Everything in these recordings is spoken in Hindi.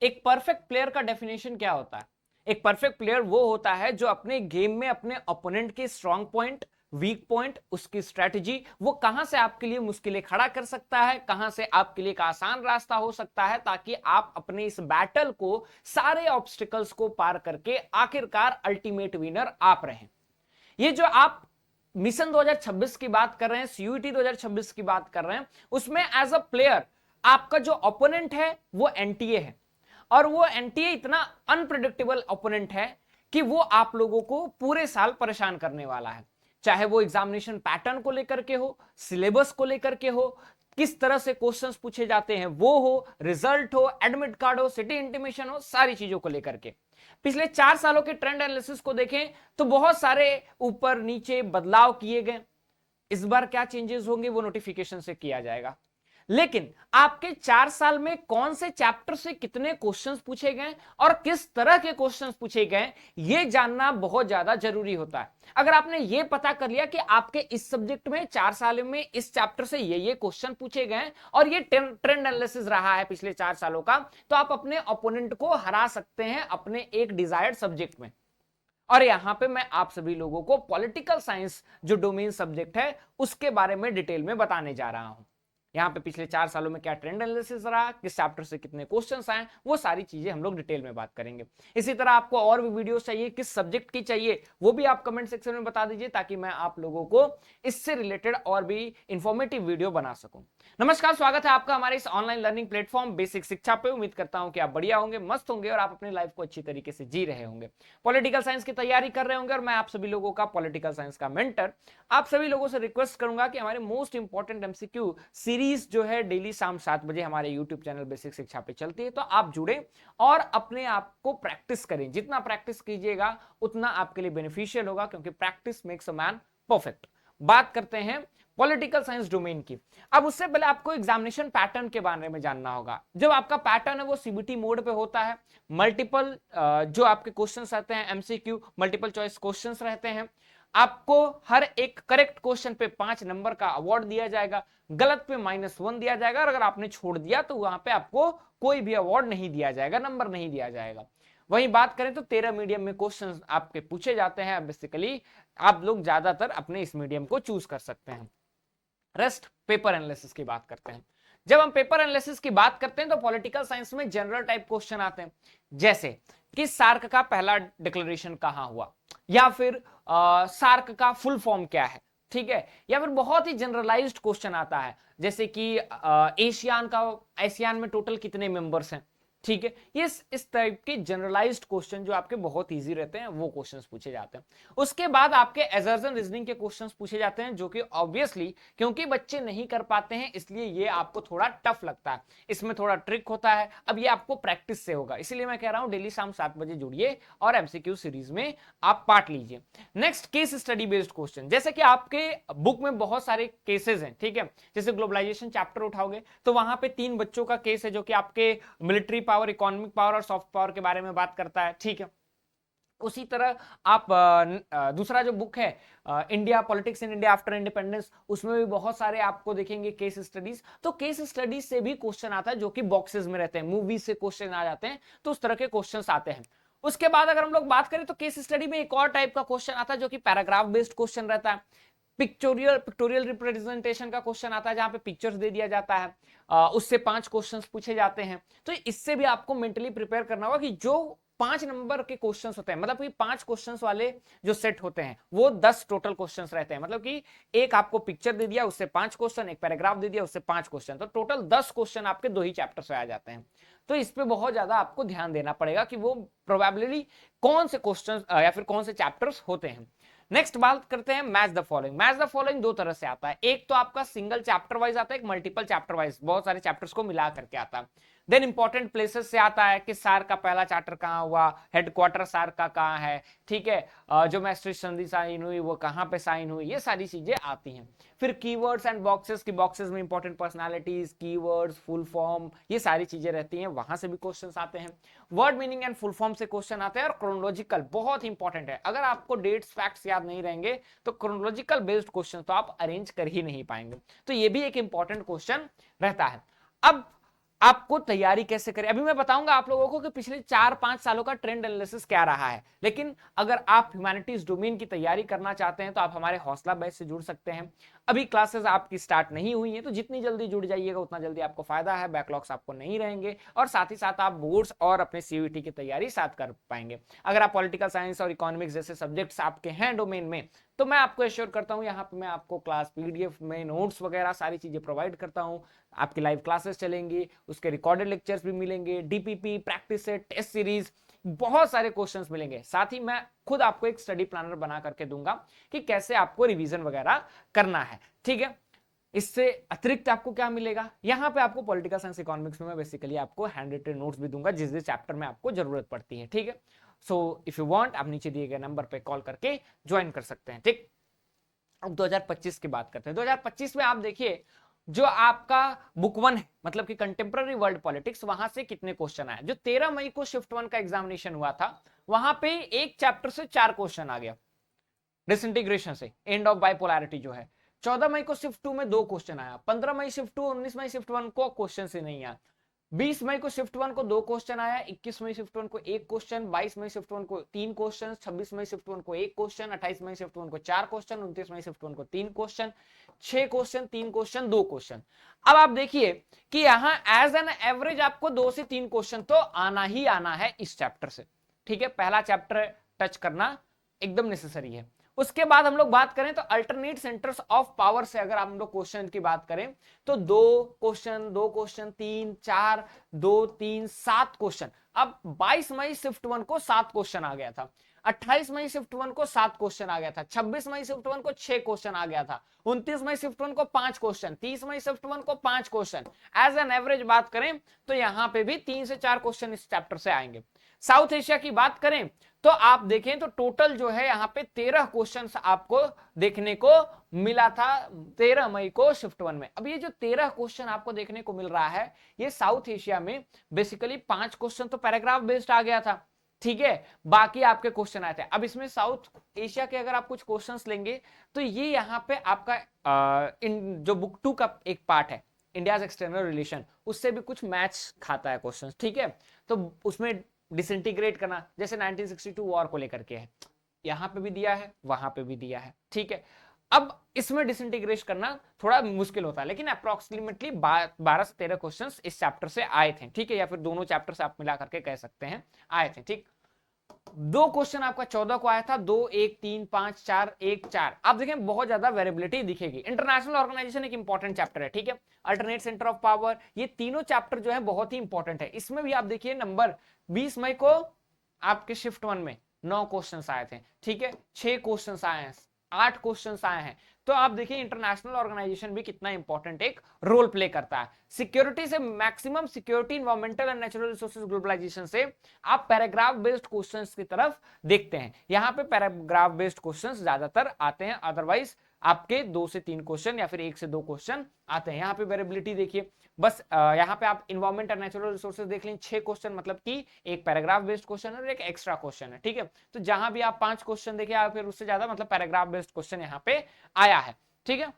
एक परफेक्ट प्लेयर का डेफिनेशन क्या होता है? एक परफेक्ट प्लेयर वो होता है जो अपने गेम में अपने ओपोनेंट के स्ट्रॉन्ग पॉइंट, वीक पॉइंट, उसकी स्ट्रेटजी, वो कहां से आपके लिए मुश्किलें खड़ा कर सकता है, कहां से आपके लिए एक आसान रास्ता हो सकता है, ताकि आप अपने इस बैटल को, सारे ऑब्स्टिकल्स को पार करके आखिरकार अल्टीमेट विनर आप रहें। ये जो आप मिशन 2026 की बात कर रहे हैं, सीयूईटी 2026 की बात कर रहे हैं, उसमें एज अ प्लेयर आपका जो ओपोनेंट है वो एनटीए है, और वो एनटीए इतना अनप्रिडिक्टेबल ओपोनेंट है कि वो आप लोगों को पूरे साल परेशान करने वाला है। चाहे वो एग्जामिनेशन पैटर्न को लेकर के हो, सिलेबस को लेकर के हो, किस तरह से क्वेश्चंस पूछे जाते हैं वो हो, रिजल्ट हो, एडमिट कार्ड हो, सिटी इंटीमेशन हो, सारी चीजों को लेकर के पिछले 4 सालों के ट्रेंड एनालिसिस को देखें तो बहुत सारे ऊपर नीचे बदलाव किए गए। इस बार क्या चेंजेस होंगे वो नोटिफिकेशन से किया जाएगा, लेकिन आपके 4 साल में कौन से चैप्टर से कितने क्वेश्चंस पूछे गए और किस तरह के क्वेश्चंस पूछे गए, यह जानना बहुत ज्यादा जरूरी होता है। अगर आपने यह पता कर लिया कि आपके इस सब्जेक्ट में 4 साल में इस चैप्टर से ये क्वेश्चन पूछे गए और ये ट्रेंड एनालिसिस रहा है पिछले 4 सालों का, तो आप अपने ओपोनेंट को हरा सकते हैं अपने एक डिजायर्ड सब्जेक्ट में। और यहां पे मैं आप सभी लोगों को पॉलिटिकल साइंस जो डोमेन सब्जेक्ट है उसके बारे में डिटेल में बताने जा रहा हूं। यहाँ पे पिछले 4 सालों में क्या ट्रेंड एनालिसिस रहा, किस चैप्टर से कितने क्वेश्चंस आए, वो सारी चीजें हम लोग डिटेल में बात करेंगे। इसी तरह आपको और भी वीडियोस चाहिए, किस सब्जेक्ट की चाहिए वो भी आप कमेंट सेक्शन में बता दीजिए, ताकि मैं आप लोगों को इससे रिलेटेड और भी इंफॉर्मेटिव वीडियो बना सकूं। नमस्कार, स्वागत है आपका हमारे इस ऑनलाइन लर्निंग प्लेटफॉर्म बेसिक शिक्षा पे। उम्मीद करता हूं कि आप बढ़िया होंगे, मस्त होंगे और आप अपनी लाइफ को अच्छी तरीके से जी रहे होंगे, पॉलिटिकल साइंस की तैयारी कर रहे होंगे। और मैं आप सभी लोगों का पॉलिटिकल साइंस का मेंटर आप सभी लोगों से रिक्वेस्ट करूंगा कि हमारे मोस्ट इंपॉर्टेंट एमसीक्यू सीरीज जो है डेली शाम 7 बजे हमारे यूट्यूब चैनल बेसिक शिक्षा पे चलती है, तो आप जुड़े और अपने आप को प्रैक्टिस करें। जितना प्रैक्टिस कीजिएगा उतना आपके लिए बेनिफिशियल होगा, क्योंकि practice makes a man perfect. बात करते हैं पॉलिटिकल साइंस डोमेन की। अब उससे पहले आपको एग्जामिनेशन पैटर्न के बारे में जानना होगा। जब आपका पैटर्न है वो सीबीटी मोड पे होता है, मल्टीपल जो आपके क्वेश्चंस आते हैं एमसीक्यू मल्टीपल चॉइस क्वेश्चंस रहते हैं। आपको हर एक करेक्ट क्वेश्चन पे 5 नंबर का अवार्ड दिया जाएगा, गलत पे -1 दिया जाएगा, और अगर आपने छोड़ दिया तो वहां पे आपको कोई भी अवार्ड नहीं दिया जाएगा, नंबर नहीं दिया जाएगा। वहीं बात करें तो 13 मीडियम में क्वेश्चंस आपके पूछे जाते हैं। बेसिकली आप लोग ज्यादातर अपने इस मीडियम को चूज कर सकते हैं। रेस्ट पेपर एनालिसिस की बात करते हैं। जब हम पेपर एनालिसिस की बात करते हैं तो पॉलिटिकल साइंस में जनरल टाइप क्वेश्चन आते हैं, जैसे कि सार्क का पहला डिक्लेरेशन कहां हुआ, या फिर सार्क का फुल फॉर्म क्या है, ठीक है। या फिर बहुत ही जनरलाइज्ड क्वेश्चन आता है, जैसे कि एशियान में टोटल कितने मेंबर्स हैं, ठीक है। ये इस टाइप के जनरलाइज्ड क्वेश्चन जो आपके बहुत इजी रहते हैं वो क्वेश्चंस पूछे जाते हैं। उसके बाद आपके एजर्सन रीजनिंग के क्वेश्चंस पूछे जाते हैं, जो कि ऑब्वियसली क्योंकि बच्चे नहीं कर पाते हैं इसलिए ये आपको थोड़ा टफ लगता है, इसमें थोड़ा ट्रिक होता है। अब ये आपको प्रैक्टिस से होगा, इसीलिए मैं कह रहा हूं डेली शाम 7 बजे जुड़िए और एमसीक्यू सीरीज में आप पार्ट लीजिए। Next, case study based question, जैसे कि आपके बुक में बहुत सारे केसेस हैं, ठीक है। जैसे ग्लोबलाइजेशन चैप्टर उठाओगे तो वहां पे 3 बच्चों का केस है जो कि आपके मिलिट्री पावर, इकोनॉमिक पावर और सॉफ्ट पावर के बारे में बात करता है, ठीक है। उसी तरह आप दूसरा जो बुक है India politics in India after independence, उसमें भी बहुत सारे आपको देखेंगे केस स्टडीज। तो केस स्टडीज से भी क्वेश्चन आता है जो कि बॉक्सेस में रहते हैं, मूवी से क्वेश्चन आ जाते हैं, तो उस तरह के क्वेश्चंस आते हैं। उसके बाद अगर हम लोग बात करें तो केस स्टडी में एक और टाइप का क्वेश्चन आता है जो कि पैराग्राफ बेस्ड क्वेश्चन रहता है। पिक्टोरियल रिप्रेजेंटेशन का क्वेश्चन आता है जहां पे पिक्चर्स दे दिया जाता है, उससे 5 क्वेश्चंस पूछे जाते हैं। तो इससे भी आपको मेंटली प्रिपेयर करना होगा कि जो 5 नंबर के क्वेश्चंस होते हैं, मतलब कि 5 क्वेश्चंस वाले जो सेट होते हैं वो 10 टोटल क्वेश्चंस रहते हैं। मतलब कि एक आपको पिक्चर दे दिया उससे 5 क्वेश्चन, एक पैराग्राफ दे दिया उससे 5 क्वेश्चन, तो टोटल 10 क्वेश्चन आपके 2 ही चैप्टर से आ जाते हैं। तो इस पे बहुत ज्यादा आपको ध्यान देना पड़ेगा कि वो प्रोबेबिलिटी कौन से क्वेश्चन या फिर कौन से चैप्टर्स होते हैं। नेक्स्ट बात करते हैं match the following. Match the following 2 तरह से आता है, एक तो आपका सिंगल चैप्टर वाइज आता है, एक मल्टीपल चैप्टर वाइज, बहुत सारे चैप्टर्स को मिला करके आता है। देन इंपॉर्टेंट प्लेसेस से आता है कि सार का पहला चैप्टर कहां हुआ, हेडक्वार्टर सार का कहां है, ठीक है। जो मैस्ट्रिच संधि साइन हुई वो कहां पे साइन हुई, ये सारी चीजें आती हैं। फिर कीवर्ड्स एंड बॉक्सेस की, बॉक्सेस में important personalities, keywords, full form, ये सारी चीजें रहती हैं, वहां से भी क्वेश्चंस आते हैं। Word meaning and full form से क्वेश्चन आते हैं। और क्रोनोलॉजिकल बहुत इंपॉर्टेंट है, अगर आपको डेट्स फैक्ट्स याद नहीं रहेंगे तो क्रोनोलॉजिकल बेस्ड क्वेश्चन तो आप अरेंज कर ही नहीं पाएंगे, तो ये भी एक इंपॉर्टेंट क्वेश्चन रहता है। अब आपको तैयारी कैसे करें, अभी मैं बताऊंगा आप लोगों को कि पिछले 4-5 सालों का ट्रेंड एनालिसिस क्या रहा है। लेकिन अगर आप ह्यूमैनिटीज डोमेन की तैयारी करना चाहते हैं तो आप हमारे हौसला बैच से जुड़ सकते हैं। अभी क्लासेस आपकी स्टार्ट नहीं हुई है, तो जितनी जल्दी जुड़ जाइएगा उतना जल्दी आपको फायदा है, बैकलॉग्स आपको नहीं रहेंगे और साथ ही साथ आप बोर्ड्स और अपने सीयूईटी की तैयारी साथ कर पाएंगे। अगर आप पॉलिटिकल साइंस और इकोनॉमिक्स जैसे सब्जेक्ट्स आपके हैं डोमेन में, तो मैं आपको एश्योर करता हूं यहाँ पे मैं आपको क्लास पीडीएफ में नोट्स वगैरह सारी चीजें प्रोवाइड करता हूं। आपकी लाइव क्लासेस चलेंगी, उसके रिकॉर्डेड लेक्चर्स भी मिलेंगे, DPP, practice set, test series, बहुत सारे क्वेश्चंस मिलेंगे। साथ ही मैं खुद आपको एक स्टडी प्लानर बना करके दूंगा कि कैसे आपको रिवीजन वगैरह करना है, ठीक है। इससे अतिरिक्त आपको क्या मिलेगा, यहाँ पे आपको पॉलिटिकल साइंस इकोनॉमिक्स में मैं बेसिकली आपको हैंड रिटन नोट्स भी दूंगा जिस जिस चैप्टर में आपको जरूरत पड़ती है, ठीक है। सो इफ यू वांट, आप नीचे दिए गए नंबर पे कॉल करके ज्वाइन कर सकते हैं, ठीक। अब 2025 की बात करते हैं। 2025 में आप देखिए जो आपका बुक 1 है, मतलब कि कंटेम्प्रेरी वर्ल्ड पॉलिटिक्स, वहां से कितने क्वेश्चन आए। जो 13 मई को शिफ्ट 1 का एग्जामिनेशन हुआ था, वहां पे एक चैप्टर से 4 क्वेश्चन आ गया, डिसइंटीग्रेशन से, एंड ऑफ बाइपोलैरिटी जो है। 14 मई को शिफ्ट 2 में 2 क्वेश्चन आया, 15 मई शिफ्ट 2, 19 मई शिफ्ट 1 को क्वेश्चन से नहीं आया, 20 मई को शिफ्ट 1 को 2 क्वेश्चन आया, 21 मई शिफ्ट 1 को 1 क्वेश्चन, 22 मई शिफ्ट 1 को 3 क्वेश्चन, 26 मई शिफ्ट 1 को 1 क्वेश्चन, 28 मई शिफ्ट 1 को 4 क्वेश्चन, 29 मई शिफ्ट 1 को 3 क्वेश्चन, 6 क्वेश्चन, 3 क्वेश्चन, 2 क्वेश्चन। अब आप देखिए कि यहां एज एन एवरेज आपको 2 से 3 क्वेश्चन तो आना ही आना है इस चैप्टर से, ठीक है। पहला चैप्टर टच करना एकदम नेसेसरी है। उसके बाद हम लोग बात करें तो अल्टरनेट सेंटर्स ऑफ पावर से अगर हम लोग क्वेश्चन की बात करें तो 2 क्वेश्चन, 2 क्वेश्चन, 3, 4, 2, 3, 7 क्वेश्चन। अब 22 मई शिफ्ट 1 को 7 क्वेश्चन आ गया था, 28 मई शिफ्ट 1 को 7 क्वेश्चन आ गया था, 26 मई शिफ्ट 1 को 6 क्वेश्चन आ गया था, 29 मई शिफ्ट 1 को 5 क्वेश्चन, 30 मई शिफ्ट 1 को 5 क्वेश्चन। एज एन एवरेज बात करें तो यहां पे भी 3 से 4 क्वेश्चन इस चैप्टर से आएंगे। साउथ एशिया की बात करें तो आप देखें तो टोटल जो है यहां पे 13 क्वेश्चन आपको देखने को मिला था 13 मई को शिफ्ट 1 में। अब ये जो 13 क्वेश्चन आपको देखने को मिल रहा है, ये साउथ एशिया में बेसिकली 5 क्वेश्चन तो पैराग्राफ बेस्ड आ गया था, ठीक है, बाकी आपके क्वेश्चन आए थे। अब इसमें साउथ एशिया के अगर आप कुछ क्वेश्चंस लेंगे तो ये यहां पे आपका इन जो बुक 2 का एक पार्ट है, इंडिया एक्सटर्नल रिलेशन, उससे भी कुछ मैच खाता है क्वेश्चन, ठीक है। तो उसमें डिसइंटीग्रेट करना, जैसे 1962 वॉर को लेकर के है, यहां पे भी दिया है, वहां पे भी दिया है, ठीक है। अब इसमें डिसइंटीग्रेट करना थोड़ा मुश्किल होता है, लेकिन अप्रोक्सीमेटली 12 से 13 क्वेश्चंस इस चैप्टर से आए थे, ठीक है, या फिर दोनों चैप्टर से आप मिला करके कह सकते हैं आए थे, ठीक। 2 क्वेश्चन आपका 14 को आया था, 2, 1, 3, 5, 4, 1, 4। आप देखें बहुत ज्यादा वेरिएबिलिटी दिखेगी। इंटरनेशनल ऑर्गेनाइजेशन एक इंपॉर्टेंट चैप्टर है, ठीक है। अल्टरनेट सेंटर ऑफ पावर, ये तीनों चैप्टर जो है बहुत ही इंपॉर्टेंट है। इसमें भी आप देखिए नंबर 20 मई को आपके शिफ्ट 1 में 9 क्वेश्चन आए थे, ठीक है, 6 क्वेश्चन आए हैं, 8 क्वेश्चन आए हैं। तो आप देखिए इंटरनेशनल ऑर्गेनाइजेशन भी कितना इंपॉर्टेंट एक रोल प्ले करता है। सिक्योरिटी से maximum security, environmental and natural resources globalization से आप पैराग्राफ बेस्ड क्वेश्चंस की तरफ देखते हैं। यहां पे पैराग्राफ बेस्ड क्वेश्चंस ज्यादातर आते हैं, अदरवाइज आपके 2 से 3 क्वेश्चन या फिर 1 से 2 क्वेश्चन आते हैं। यहाँ पे वेरिएबिलिटी देखिए, बस यहाँ पे आप इन्वायरमेंट और नेचुरल रिसोर्सेज देख लें, 6 क्वेश्चन, मतलब कि एक पैराग्राफ बेस्ड क्वेश्चन और एक एक्स्ट्रा क्वेश्चन है, ठीक है। तो जहां भी आप 5 क्वेश्चन देखिए या फिर उससे ज्यादा, मतलब पैराग्राफ बेस्ड क्वेश्चन यहाँ पे आया है, ठीक है।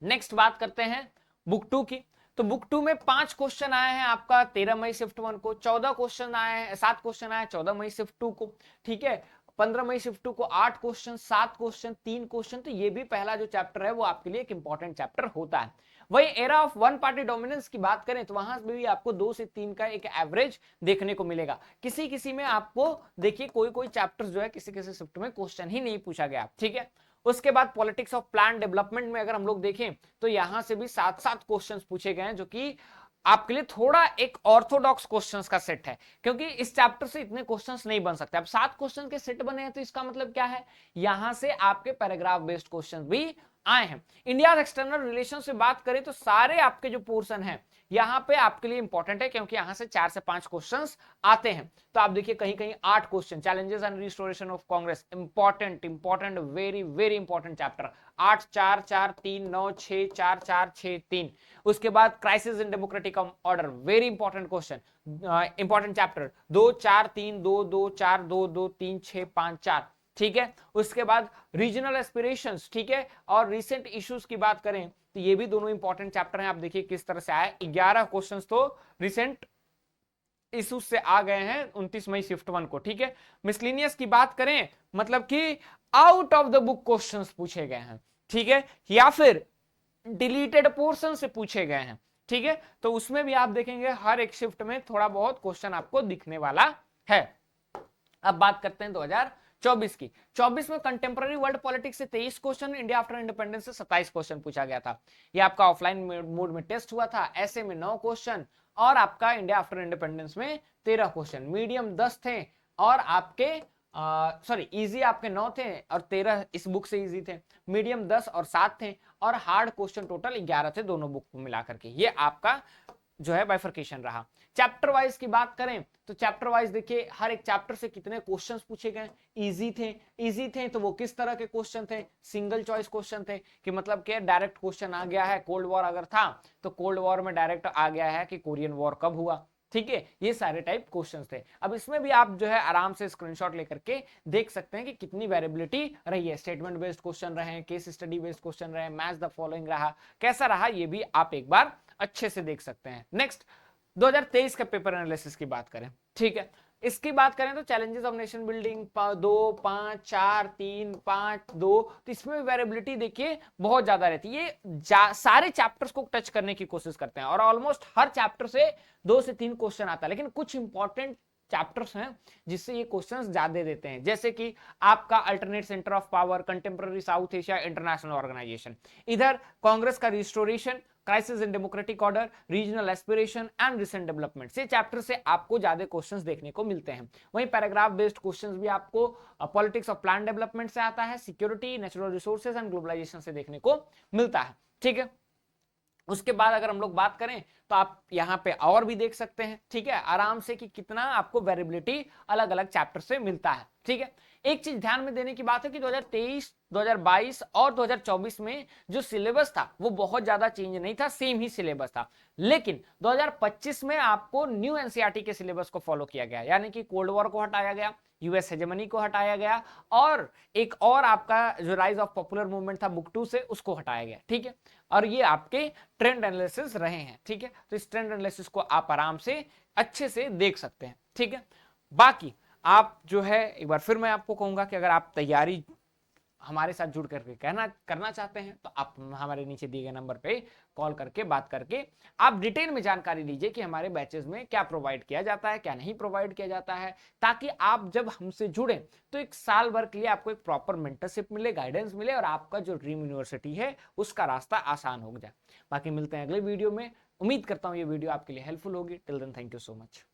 नेक्स्ट बात करते हैं बुक 2 की। तो बुक 2 में 5 क्वेश्चन आए हैं आपका 13 मई शिफ्ट 1 को, 14 क्वेश्चन आए हैं, 7 क्वेश्चन आए 14 मई शिफ्ट 2 को, ठीक है। 15 मई शिफ्ट 2 को 8 क्वेश्चन, 7 क्वेश्चन, 3 क्वेश्चन। तो ये भी पहला जो चैप्टर है वो आपके लिए एक इंपॉर्टेंट चैप्टर होता है। वही era of one party dominance की बात करें तो वहां भी आपको 2 से 3 का एक एवरेज देखने को मिलेगा। किसी किसी में आपको देखिए कोई कोई चैप्टर जो है किसी किसी शिफ्ट में क्वेश्चन ही नहीं पूछा गया, ठीक है। उसके बाद पॉलिटिक्स ऑफ प्लान डेवलपमेंट में अगर हम लोग देखें तो यहां से भी 7 क्वेश्चंस पूछे गए हैं, जो कि आपके लिए थोड़ा एक ऑर्थोडॉक्स क्वेश्चंस का सेट है, क्योंकि इस चैप्टर से इतने क्वेश्चंस नहीं बन सकते। अब 7 क्वेश्चन के सेट बने हैं तो इसका मतलब क्या है, यहां से आपके पैराग्राफ बेस्ड क्वेश्चन भी आए हैं। इंडिया एक्सटर्नल रिलेशन से बात करें तो सारे आपके जो पोर्शन है यहां पे आपके लिए इंपॉर्टेंट है, क्योंकि यहां से 4 से 5 क्वेश्चंस आते हैं। तो आप देखिए कहीं कहीं 8 question, challenges and restoration of Congress, important very very important chapter, 8, 4, 4, 3, 9, 6, 4, 4, 6, 3। उसके बाद crisis in democratic order, very important question, important chapter, 2, 4, 3, 2, 2, 4, 2, 2, 3, 6, 5, 4, ठीक है। उसके बाद रीजनल एस्पिरेशंस, ठीक है, और रिसेंट इश्यूज की बात करें तो ये भी दोनों इंपॉर्टेंट चैप्टर हैं। आप देखिए किस तरह से आया, 11 क्वेश्चन तो रिसेंट इशूज से आ गए हैं 29 मई शिफ्ट 1 को, ठीक है। मिसलिनियस की बात करें, मतलब कि out of the book questions पूछे गए हैं, ठीक है, या फिर डिलीटेड पोर्शन से पूछे गए हैं, ठीक है। तो उसमें भी आप देखेंगे हर एक शिफ्ट में थोड़ा बहुत क्वेश्चन आपको दिखने वाला है। अब बात करते हैं 2024 की। 24 में कंटेम्प्रेरी वर्ल्ड पॉलिटिक्स से 23 क्वेश्चन, इंडिया आफ्टर इंडिपेंडेंस से 27 क्वेश्चन पूछा गया था। ये आपका ऑफलाइन मोड में टेस्ट हुआ था। ऐसे में 9 क्वेश्चन और आपका इंडिया आफ्टर इंडिपेंडेंस में 13 क्वेश्चन, मीडियम 10 थे और आपके सॉरी इजी आपके 9 थे और 13 इस बुक से इजी थे, मीडियम 10 और 7 थे और हार्ड क्वेश्चन टोटल 11 थे दोनों बुक को मिलाकर के। ये आपका जो है बाइफर्केशन रहा। चैप्टर वाइज की बात करें तो चैप्टर वाइज देखिए हर एक चैप्टर से कितने क्वेश्चंस पूछे गए। इजी थे तो वो किस तरह के क्वेश्चन थे, सिंगल चॉइस क्वेश्चन थे कि मतलब कि डायरेक्ट क्वेश्चन आ गया है, कोल्ड वॉर अगर था तो कोल्ड वॉर में डायरेक्ट आ गया है कि कोरियन वॉर कब हुआ, ठीक है। ये सारे टाइप क्वेश्चंस थे। अब इसमें भी आप जो है आराम से स्क्रीनशॉट लेकर के देख सकते हैं कि कितनी वेरिएबिलिटी रही है। स्टेटमेंट बेस्ड क्वेश्चन रहे, केस स्टडी बेस्ड क्वेश्चन रहे, मैच द फॉलोइंग रहा, कैसा रहा ये भी आप एक बार अच्छे से देख सकते हैं। नेक्स्ट 2023 का पेपर एनालिसिस की बात करें, ठीक है, इसकी बात करें तो चैलेंजेस ऑफ नेशन बिल्डिंग 2, 5, 4, 3, 5, 2, तो इसमें वेरिएबिलिटी देखिए बहुत ज्यादा रहती है। ये सारे चैप्टर्स को टच करने की कोशिश करते हैं और ऑलमोस्ट हर चैप्टर से 2 से 3 क्वेश्चन आता है, लेकिन कुछ इंपॉर्टेंट चैप्टर्स हैं जिससे ये क्वेश्चंस ज्यादा देते हैं, जैसे कि आपका alternate centre of power, contemporary South Asia international organization, इधर कांग्रेस का restoration, crisis in democratic order, regional aspiration and recent development, से चैप्टर से आपको ज्यादा क्वेश्चंस देखने को मिलते हैं। वहीं पैराग्राफ बेस्ड क्वेश्चंस भी आपको पॉलिटिक्स ऑफ प्लान डेवलपमेंट से आता है, security, natural resources and globalization से देखने को मिलता है, ठीक है। उसके बाद अगर हम लोग बात करें तो आप यहां पे और भी देख सकते हैं, ठीक है, आराम से कि कितना आपको वेरिएबिलिटी अलग अलग चैप्टर से मिलता है, ठीक है। एक चीज ध्यान में देने की बात है कि 2023, 2022 और 2024 में जो सिलेबस था वो बहुत ज्यादा चेंज नहीं था, सेम ही सिलेबस था, लेकिन 2025 में आपको न्यू एनसीईआरटी के सिलेबस को फॉलो किया गया, यानी कि कोल्ड वॉर को हटाया गया, यूएस हेजेमनी को हटाया गया और एक और आपका जो राइज ऑफ पॉपुलर मूवमेंट था बुक 2 से उसको हटाया गया, ठीक है। और ये आपके ट्रेंड एनालिसिस रहे हैं, ठीक है। तो इस ट्रेंड एनालिसिस को आप आराम से अच्छे से देख सकते हैं, ठीक है। बाकी आप जो है एक बार फिर मैं आपको कहूंगा कि अगर आप तैयारी हमारे साथ जुड़ करके करना चाहते हैं तो आप हमारे नीचे दिए गए नंबर पे कॉल करके बात करके आप डिटेल में जानकारी लीजिए कि हमारे बैचेस में क्या प्रोवाइड किया जाता है, क्या नहीं प्रोवाइड किया जाता है, ताकि आप जब हमसे जुड़े तो एक साल भर के लिए आपको एक प्रॉपर मेंटरशिप मिले, गाइडेंस मिले और आपका जो ड्रीम यूनिवर्सिटी है उसका रास्ता आसान हो जाए। बाकी मिलते हैं अगले वीडियो में। उम्मीद करता हूं ये वीडियो आपके लिए हेल्पफुल होगी। Till then thank you so much.